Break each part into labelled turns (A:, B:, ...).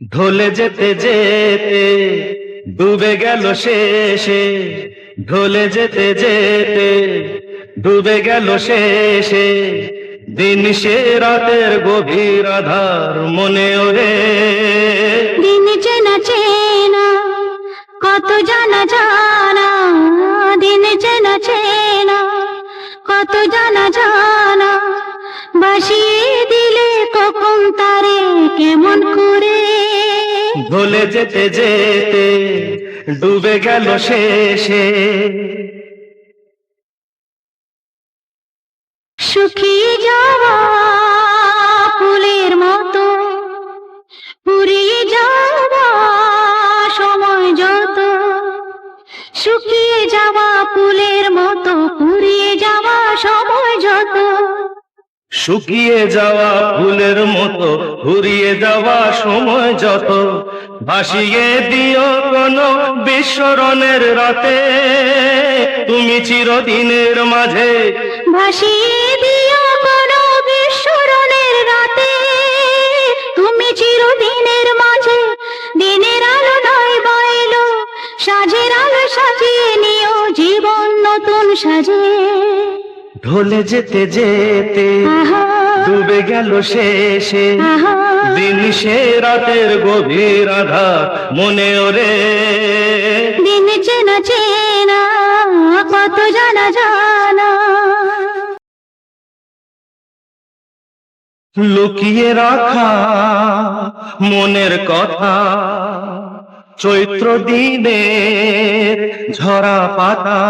A: ঢলে যেতে যেতে ডুবে গেল শেষে, ঢলে যেতে যেতে ডুবে গেল শেষে, দিন সে রাতের গভীর আধার মনে ওরে।
B: দিন চেনা চেনা কত জানা জানা, দিন চেনা চেনা কত জানা জানা, বাসিয়ে দিলে কখন তারে কেমন করে।
A: ঢলে যেতে যেতে ডুবে গেল শেষে।
B: শুকিয়ে যাওয়া ফুলের মতো ফুরিয়ে যাওয়া সময় যত, শুকিয়ে যাওয়া ফুলের মতো ফুরিয়ে যাওয়া সময় যত,
A: শুকিয়ে যাওয়া ফুলের মতো ফুরিয়ে যাওয়া সময় যত, ভাসিয়ে দিও কোনো বিস্মরণের রাতে, তুমি চিরদিনের মাঝে
B: ভাসিয়ে দিও কোনো বিস্মরণের রাতে, তুমি চিরদিনের মাঝে। দিনের আলো নয় বাইলো, সাজের আলো সাজিয়ে নিও জীবন নতুন সাজে।
A: ঢলে যেতে যেতে ডুবে গেল শেষে, দিন সে রাতের গভীর আধার মনে ওরে।
B: দিন চেনা চেনা কত জানা জানা,
A: লুকিয়ে রাখা মনের কথা, চৈত্র দিনের ঝরা পাতা।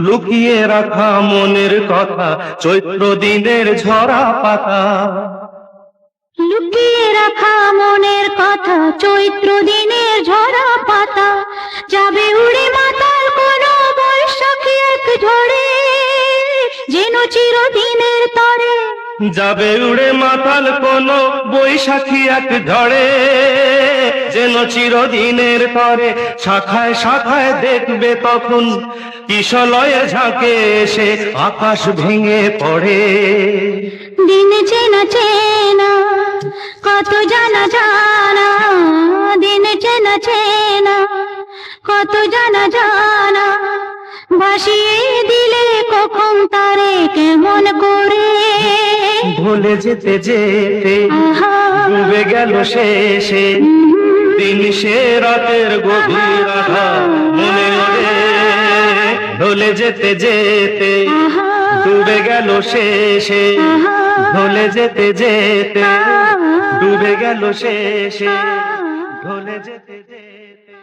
A: লুকিয়ে রাখা মনের কথা, চৈত্র দিনের ঝরা পাতা।
B: লুকিয়ে রাখা মনের কথা, চৈত্র দিনের ঝরা পাতা, যাবে উড়ে মাতাল কোনো বৈশাখী এক ঝড়ে, যেন চিরদিনের তরে।
A: যাবে উড়ে মাতাল কোনো বৈশাখী এক ঝড়ে, যেন চিরদিনের তরে। শাখায় শাখায় দেখবে তখন কিশলয়ে ঝাঁকে এসে আকাশ ভেঙে পড়ে।
B: দিন চেনা চেনা কত জানা জানা, দিন চেনা চেনা কত জানা জানা, ভাসিয়ে দিলে কখন তারে কেমন করে।
A: ঢলে যেতে যেতে ডুবে গেল শেষে, দিন সে রাতের গভীর আধার মনে ওরে। ঢলে যেতে যেতে ডুবে গেল শেষে, ঢলে যেতে যেতে ডুবে গেল শেষে, ঢলে যেতে যেতে।